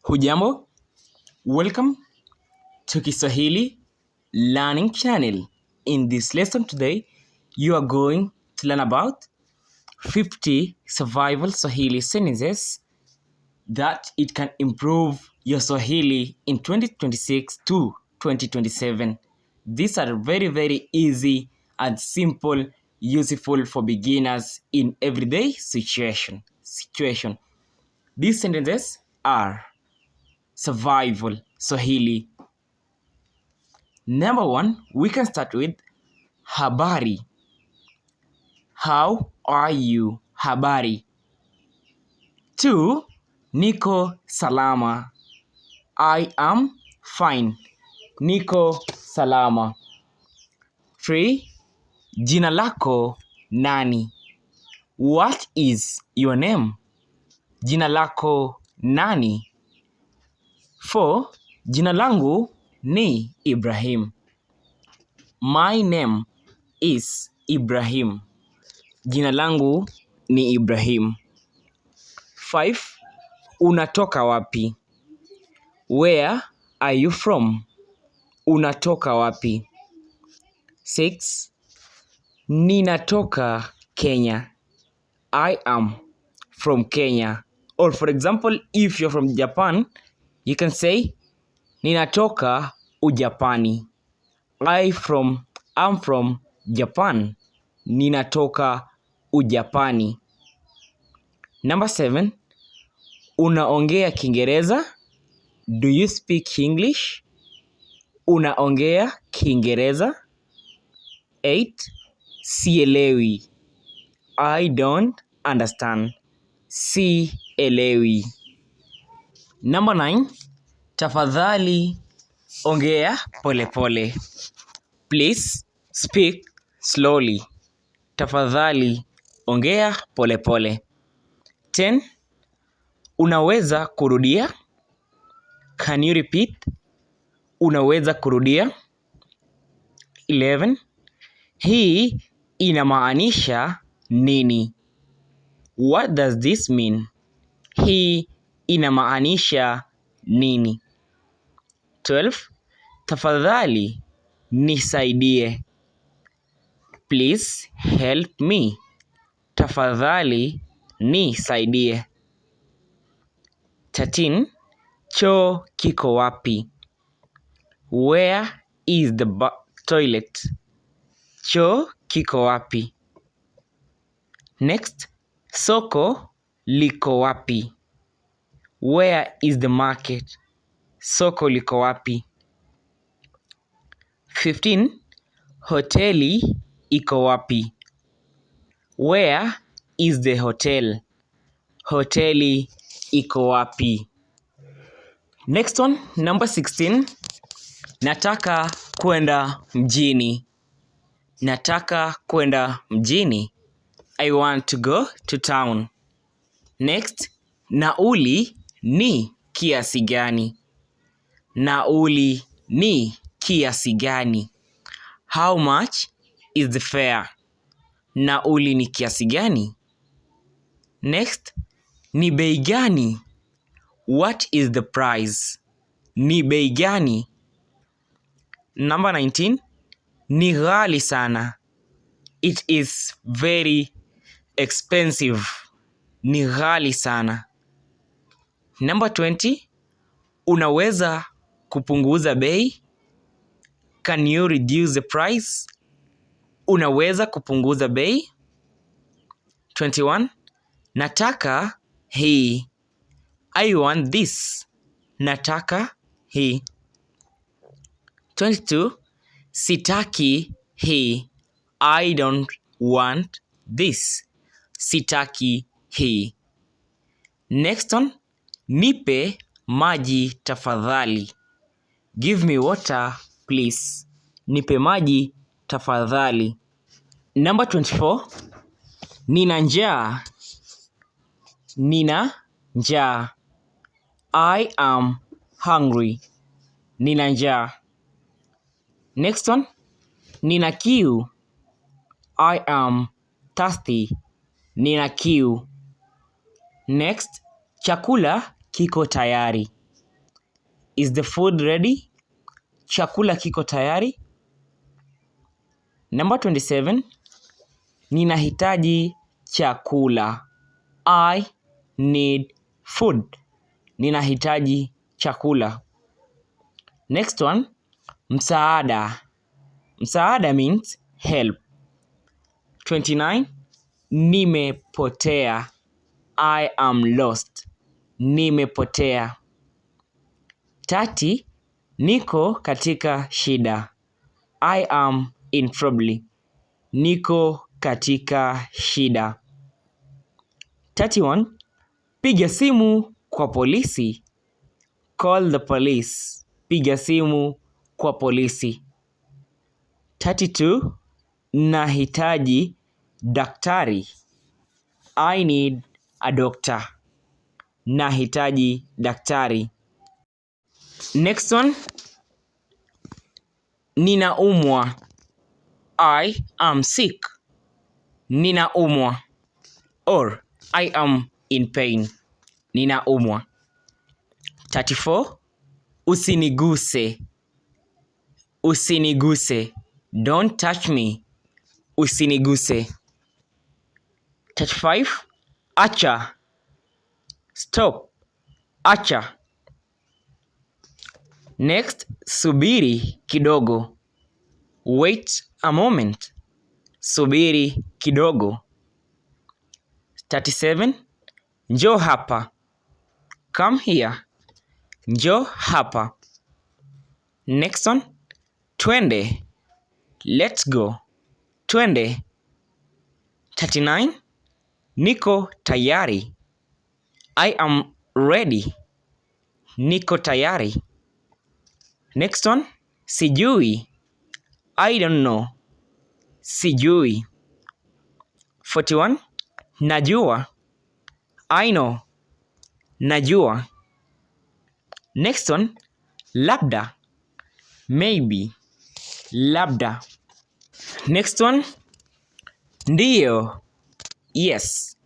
Hujambo, welcome to Kiswahili Learning Channel. In this lesson today, you are going to learn about 50 survival Swahili sentences that it can improve your Swahili in 2026 to 2027. These are very easy and simple, useful for beginners in everyday situation. These sentences are survival Swahili. Number 1, we can start with habari. How are you? Habari. 2, niko salama. I am fine. Niko salama. 3, jina lako nani? What is your name? Jina lako nani? 4, jina langu ni Ibrahim. My name is Ibrahim. Jina langu ni Ibrahim. 5, unatoka wapi? Where are you from? Unatoka wapi? 6, ninatoka Kenya. I am from Kenya. Or for example, if you're from Japan, you can say ninatoka Ujapani. I'm from Japan. Ninatoka Ujapani. Number 7, unaongea Kiingereza? Do you speak English? Unaongea Kiingereza? 8, sielewi. I don't understand. Sielewi. Number 9, tafadhali ongea polepole. Please speak slowly. Tafadhali ongea polepole. 10, unaweza kurudia? Can you repeat? Unaweza kurudia? 11, hii inamaanisha nini? What does this mean? Hii inamaanisha nini? 12, tafadhali nisaidie. Please help me. Tafadhali nisaidie. 13, choo kiko wapi? Where is the toilet? Choo kiko wapi? Next, soko liko wapi? Where is the market? Soko liko wapi? 15, hoteli iko wapi? Where is the hotel? Hoteli iko wapi? Next one, number 16, nataka kwenda mjini. Nataka kwenda mjini. I want to go to town. Next, nauli ni kiasi gani? Nauli ni kiasi gani? How much is the fare? Nauli ni kiasi gani? Next, ni bei gani? What is the price? Ni bei gani? Number 19, ni ghali sana. It is very expensive. Ni ghali sana. Number 20, unaweza kupunguza bei? Can you reduce the price? Unaweza kupunguza bei? 21, nataka hii. I want this. Nataka hii. 22, sitaki hii. I don't want this. Sitaki hii. Next one, nipe maji tafadhali. Give me water, please. Nipe maji tafadhali. Number 24, nina njaa. Nina njaa. I am hungry. Nina njaa. Next one, nina kiu. I am thirsty. Nina kiu. Next, chakula kiko tayari. Is the food ready? Chakula kiko tayari? Number 27. Ninahitaji chakula. I need food. Ninahitaji chakula. Next one. Msaada. Msaada means help. 29. Nimepotea. I am lost. Nimepotea. 30. Niko katika shida. I am in trouble. Niko katika shida. 31. Piga simu kwa polisi. Call the police. Piga simu kwa polisi. 32. Nahitaji daktari. I need a doctor. Nahitaji daktari. Next one. Ninaumwa. I am sick. Ninaumwa. Or I am in pain. Ninaumwa. 34. Usiniguse. Usiniguse. Don't touch me. Usiniguse. 35. Acha. Stop. Acha. Next, subiri kidogo. Wait a moment. Subiri kidogo. 37. Njoo hapa. Come here. Njoo hapa. Next one. Twende. Let's go. Twende. 39. Niko tayari. I am ready. Niko tayari. Next one. Sijui. I don't know. Sijui. 41. Najua. I know. Najua. Next one. Labda. Maybe. Labda. Next one. Ndiyo. Yes.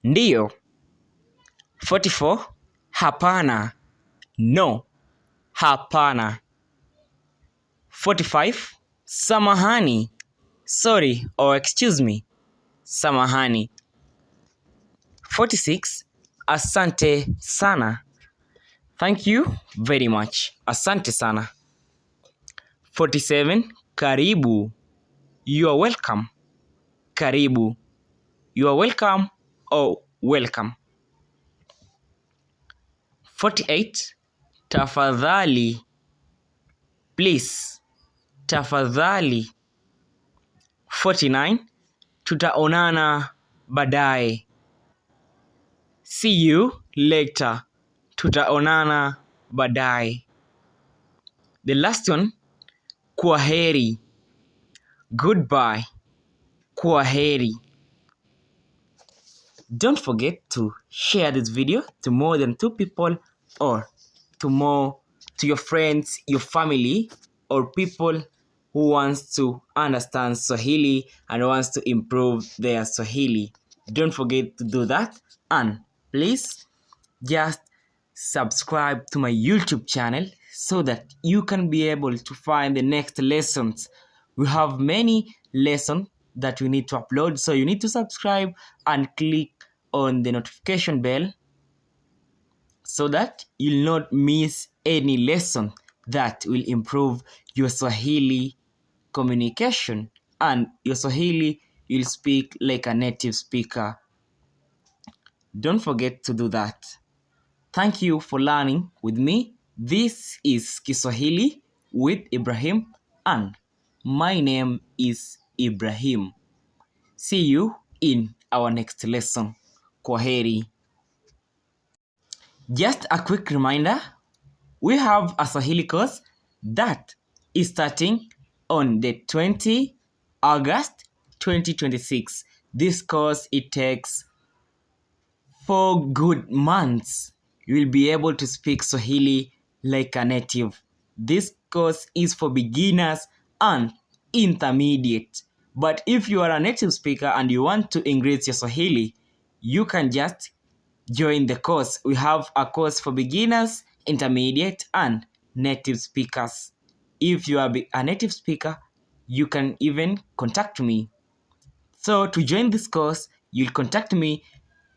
Ndiyo. 44. Hapana. No. Hapana. 45. Samahani. Sorry or excuse me. Samahani. 46. Asante sana. Thank you very much. Asante sana. 47. Karibu. You are welcome. Karibu. You are welcome or welcome. 48. Tafadhali. Please. Tafadhali. 49. Tutaonana baadaye. See you later. Tutaonana baadaye. The last one. Kwaheri. Goodbye. Kwaheri. Don't forget to share this video to more than 2 people or to your friends, your family, or people who wants to understand Swahili and wants to improve their Swahili. Don't forget to do that, and please just subscribe to my YouTube channel so that you can be able to find the next lessons. We have many lessons that we need to upload, so you need to subscribe and click on the notification bell so that you'll not miss any lesson that will improve your Swahili communication, and your Swahili you'll speak like a native speaker. Don't forget to do that. Thank you for learning with me. This is Kiswahili with Ibrahim, and my name is Ibrahim. See you in our next lesson. Kwaheri. Just a quick reminder, we have a Swahili course that is starting on the 20 August 2026. This course, it takes 4 good months. You will be able to speak Swahili like a native. This course is for beginners and intermediate. But if you are a native speaker and you want to increase your Swahili, you can just join the course. We have a course for beginners, intermediate, and native speakers. If you are a native speaker, you can even contact me. So to join this course, you'll contact me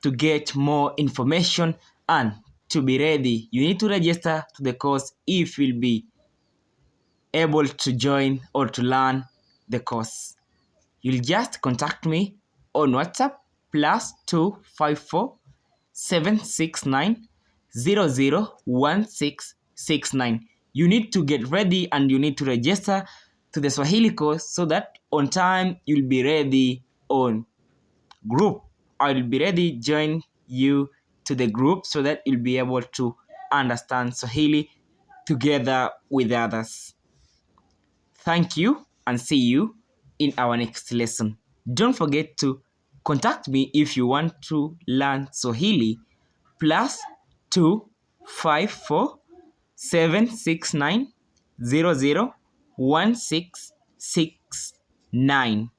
to get more information, and to be ready, you need to register to the course if you'll be able to join or to learn the course. You'll just contact me on WhatsApp +254 769 001669. You need to get ready and you need to register to the Swahili course so that on time you'll be ready on group. I'll be ready to join you to the group so that you'll be able to understand Swahili together with others. Thank you and see you in our next lesson. Don't forget to contact me if you want to learn Swahili +254 769 001669.